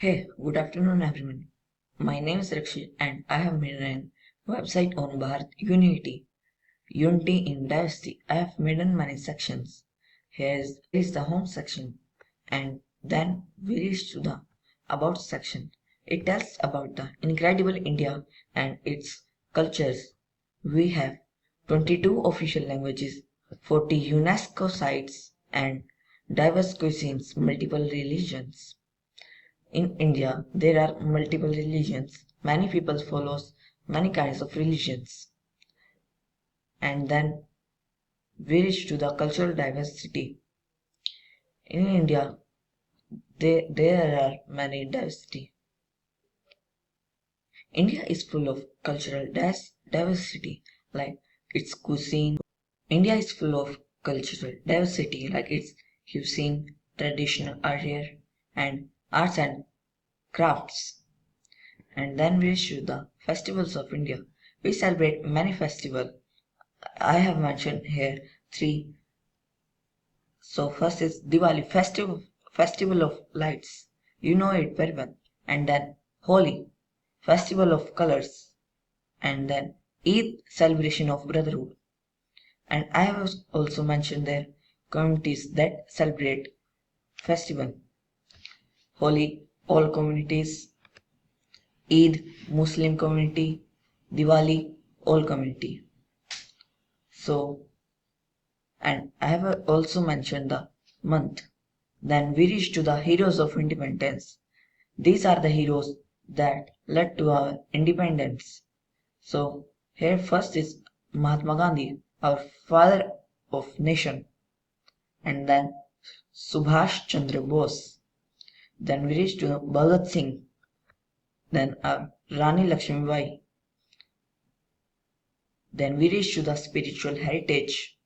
Hey, good afternoon everyone. My name is Rakshit and I have made a website on Bharat Unity. Unity in diversity. I have made in many sections. Here is the home section and then we reach to the about section. It tells about the incredible India and its cultures. We have 22 official languages, 40 UNESCO sites and diverse cuisines, multiple religions. In India, there are multiple religions. Many people follows many kinds of religions. And then we reach to the cultural diversity. In India, there are many diversity. India is full of cultural diversity, like its cuisine. India is full of cultural diversity, like its cuisine, traditional attire, and arts and crafts. And then we reach to the festivals of India. We celebrate many festivals. I have mentioned here three. So first is Diwali, festival of lights. You know it very well. And then Holi, festival of colors. And then Eid, celebration of brotherhood. And I have also mentioned there communities that celebrate festival. Holi, all communities. Eid, Muslim community. Diwali, all community. So, and I have also mentioned the month. Then we reach to the heroes of independence. These are the heroes that led to our independence. So here first is Mahatma Gandhi, our father of nation, and then Subhash Chandra Bose. Then we reach to Bhagat Singh, then Rani Lakshmibai. Then we reach to the spiritual heritage.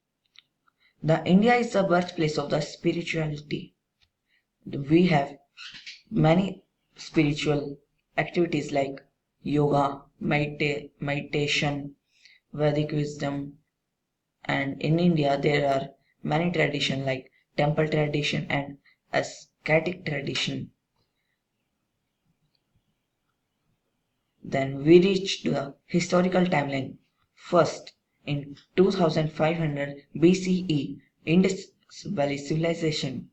The India is the birthplace of the spirituality. We have many spiritual activities like yoga, meditation, Vedic wisdom, and in India there are many tradition like temple tradition and ascetic tradition. Then we reach the historical timeline. First, in 2500 BCE, Indus Valley Civilization.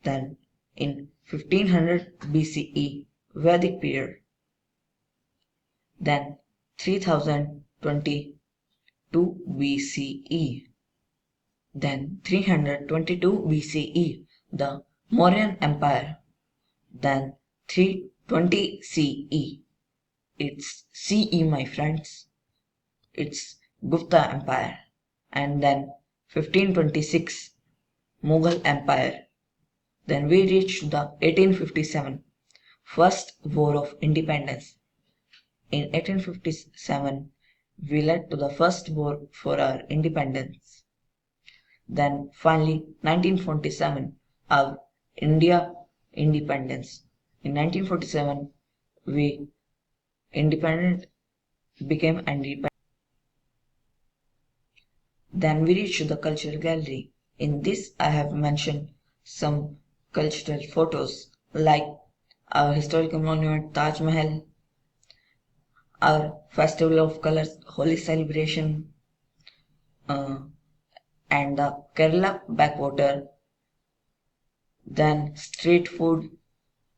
Then, in 1500 BCE, Vedic period. Then, 3022 BCE. Then, 322 BCE, the Mauryan Empire. Then, 320 CE. It's CE, my friends. It's Gupta Empire. And then 1526 Mughal Empire. Then we reach the 1857 First War of Independence. In 1857 we led to the first war for our independence. Then finally 1947 our India independence. In 1947 we independent became independent. Then we reach to the cultural gallery. In this I have mentioned some cultural photos like our historical monument Taj Mahal, our festival of colors Holi celebration, uh, and the Kerala backwater, then street food,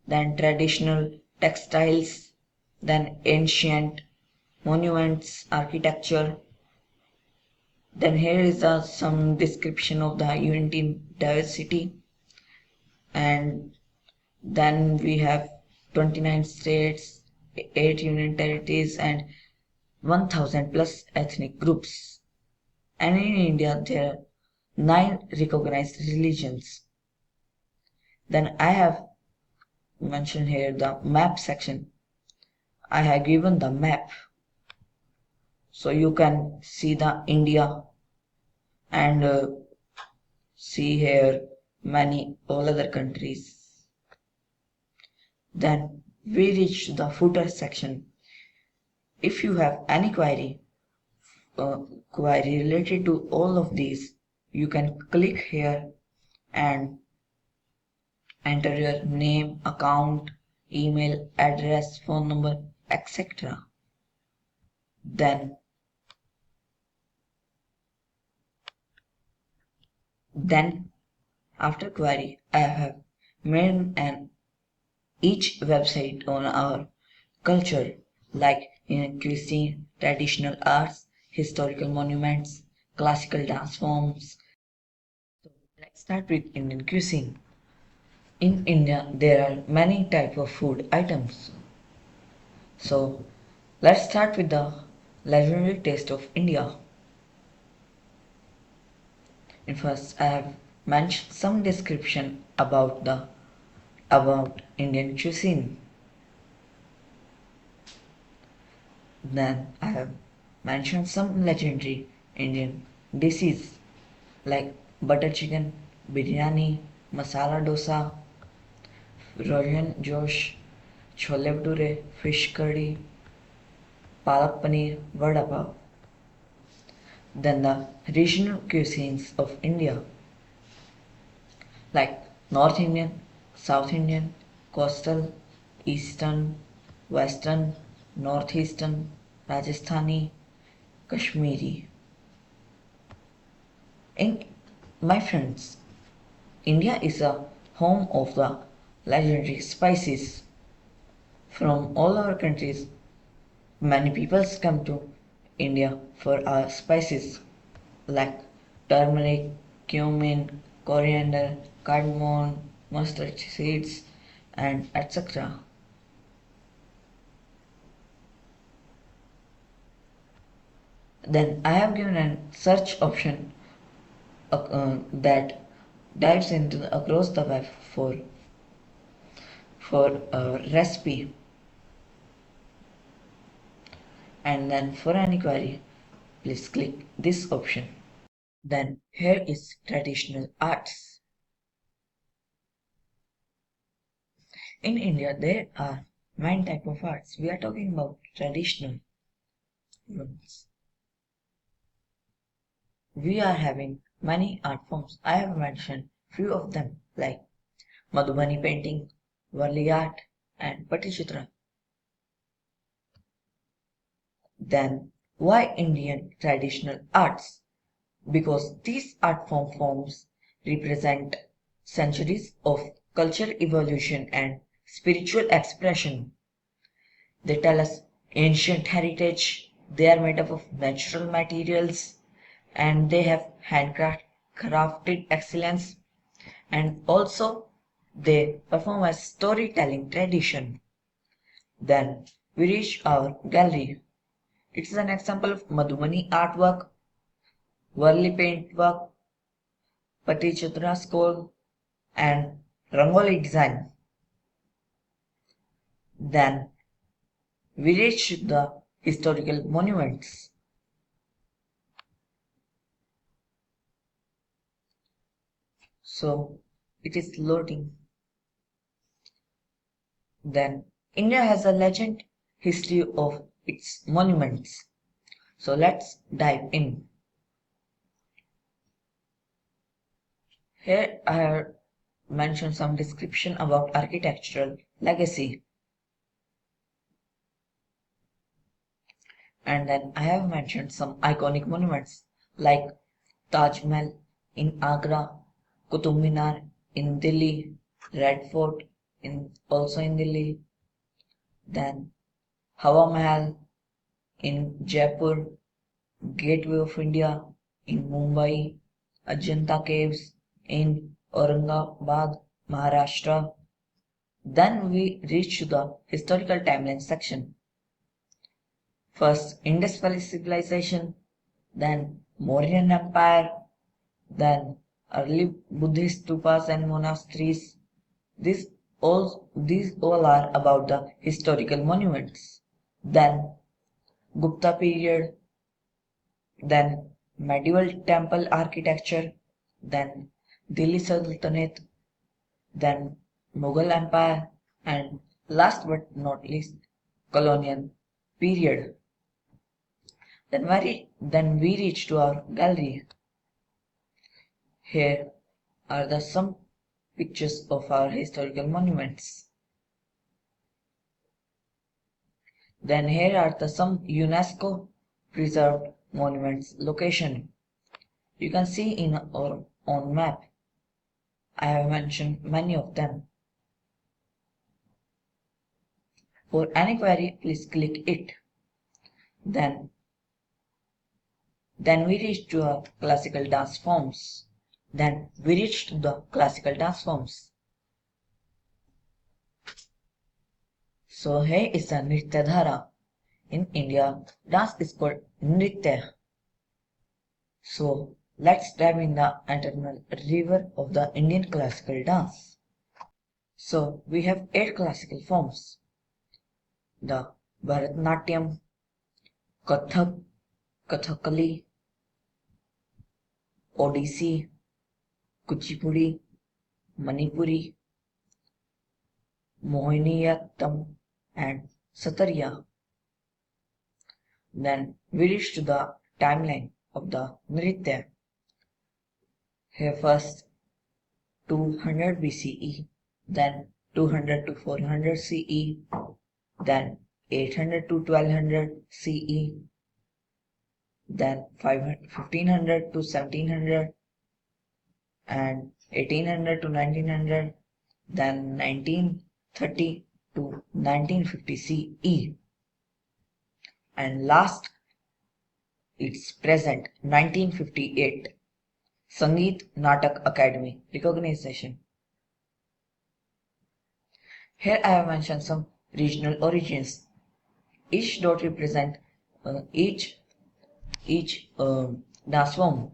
then traditional textiles, then ancient monuments architecture. Then here is some description of the unity in diversity. And then we have 29 states, 8 union territories, and 1000 plus ethnic groups. And in India, there are 9 recognized religions. Then I have mentioned here the map section. I have given the map so you can see the India and see here many all other countries. Then we reach the footer section. If you have any query related to all of these, you can click here and enter your name, account, email address, phone number, etc. Then, then after query, I have made an each website on our culture, like in cuisine, traditional arts, historical monuments, classical dance forms. So let's start with Indian cuisine. In India, there are many type of food items. So let's start with the legendary taste of India. And first, I have mentioned some description about Indian cuisine. Then I have mentioned some legendary Indian dishes like butter chicken, biryani, masala dosa, Rogan Josh, chole bhature, fish curry, palak paneer, vada pav. Then the regional cuisines of India like North Indian, South Indian, coastal, eastern, western, northeastern, Rajasthani, Kashmiri. In my friends, India is a home of the legendary spices. From all our countries, many peoples come to India for our spices like turmeric, cumin, coriander, cardamom, mustard seeds, and etc. Then I have given a search option that dives into across the web for a recipe, and then for any query, please click this option. Then here is traditional arts. In India, there are many type of arts. We are talking about traditional ones. We are having many art forms. I have mentioned few of them like Madhubani painting, Varli art, and Patichitra. Then why Indian traditional arts? Because these forms represent centuries of cultural evolution and spiritual expression. They tell us ancient heritage, they are made up of natural materials, and they have handcrafted excellence, and also they perform as storytelling tradition. Then we reach our gallery. It is an example of Madhubani artwork, Varli paintwork, Patichitra scroll, and Rangoli design. Then we reach the historical monuments. So it is loading. Then India has a legend history of its monuments. So let's dive in. Here I have mentioned some description about architectural legacy. And then I have mentioned some iconic monuments like Taj Mahal in Agra, Qutub Minar in Delhi, Red Fort also in Delhi, then Hawa Mahal in Jaipur, Gateway of India in Mumbai, Ajanta Caves in Aurangabad, Maharashtra. Then we reach to the historical timeline section. First, Indus Valley Civilization, then Mauryan Empire, then early Buddhist stupas and monasteries. These all are about the historical monuments. Then Gupta period, then medieval temple architecture, then Delhi Sultanate, then Mughal Empire, and last but not least, colonial period. Then we reach to our gallery. Here are the some pictures of our historical monuments. Then here are the some UNESCO preserved monuments location. You can see in our own map. I have mentioned many of them. For any query, please click it. Then we reach to our classical dance forms. So here is the Nritya Dhara. In India, dance is called Nritya. So let's dive in the internal river of the Indian classical dance. So we have 8 classical forms. The Bharatanatyam, Kathak, Kathakali, Odissi, Kuchipudi, Manipuri, Mohiniyattam and Satariya. Then we reach to the timeline of the Nritya. Here first 200 BCE, then 200 to 400 CE, then 800 to 1200 CE, then 1500 to 1700, and 1800 to 1900, then 1930 to 1950 CE, and last it's present 1958 Sangeet Natak Academy recognition. Here I have mentioned some regional origins. Each dot represent each dance form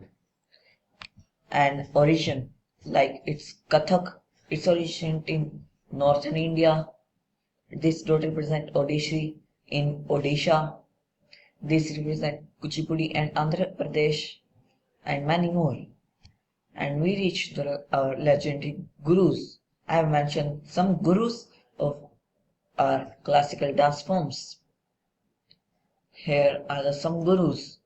and origin. Like it's Kathak, its origin in northern India. This dot represent Odissi in Odisha. This represent Kuchipudi and Andhra Pradesh, and many more. And we reach our legendary gurus. I have mentioned some gurus of our classical dance forms. Here are some gurus.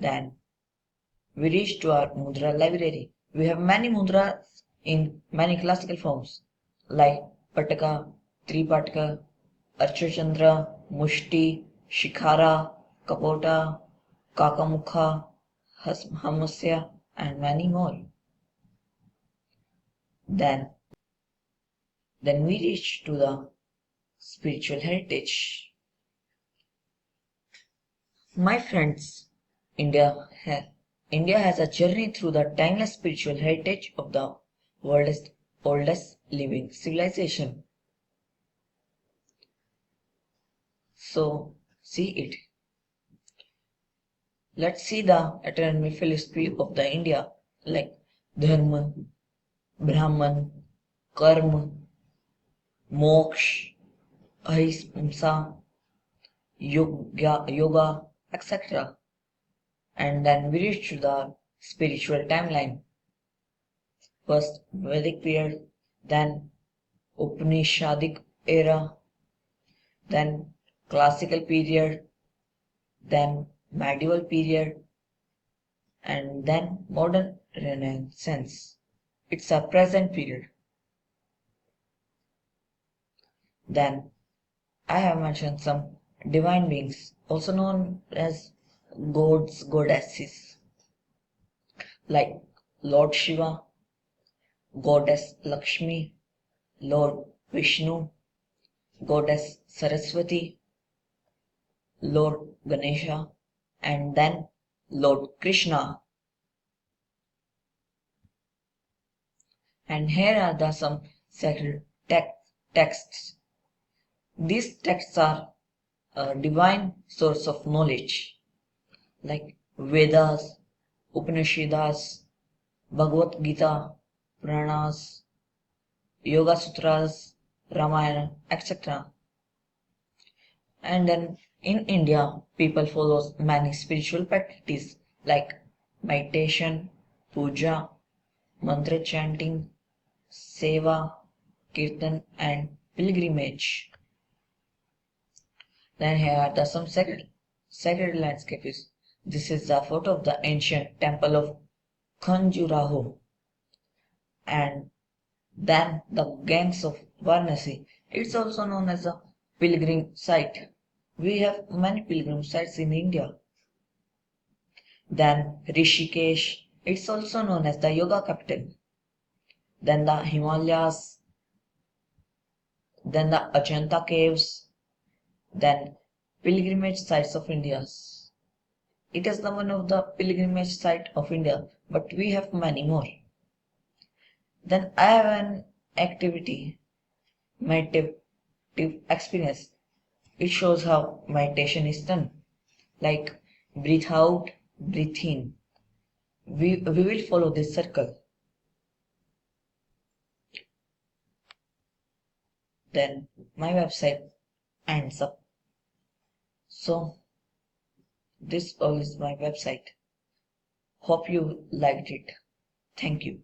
Then we reach to our mudra library. We have many mudras in many classical forms like Pataka, Tripataka, Archachandra, Mushti, Shikhara, Kapota, Kakamukha, Hamasya, and many more. Then we reach to the spiritual heritage. My friends, India has a journey through the timeless spiritual heritage of the world's oldest living civilization. So, see it. Let's see the eternal philosophy of the India, like Dharma, Brahman, Karma, Moksha, Ahimsa, Yoga, etc. And then we reach to the spiritual timeline. First Vedic period, then Upanishadic era, then classical period, then medieval period, and then modern renaissance. It's a present period. Then I have mentioned some divine beings, also known as gods, goddesses, like Lord Shiva, Goddess Lakshmi, Lord Vishnu, Goddess Saraswati, Lord Ganesha, and then Lord Krishna. And here are some sacred texts. These texts are a divine source of knowledge, like Vedas, Upanishads, Bhagavad Gita, Puranas, Yoga Sutras, Ramayana, etc. And then in India, people follow many spiritual practices like meditation, puja, mantra chanting, seva, kirtan, and pilgrimage. Then here are some sacred landscapes. This is the photo of the ancient temple of Khajuraho, and Then the gangs of Varanasi. It's also known as a pilgrim site. We have many pilgrim sites in India. Then Rishikesh. It's also known as the yoga capital. Then the Himalayas. Then the Ajanta caves. Then pilgrimage sites of India. It is the one of the pilgrimage site of India, but we have many more. Then I have an activity, meditative experience. It shows how meditation is done. Like breathe out, breathe in. We will follow this circle. Then my website ends up. So this is my website. Hope you liked it. Thank you.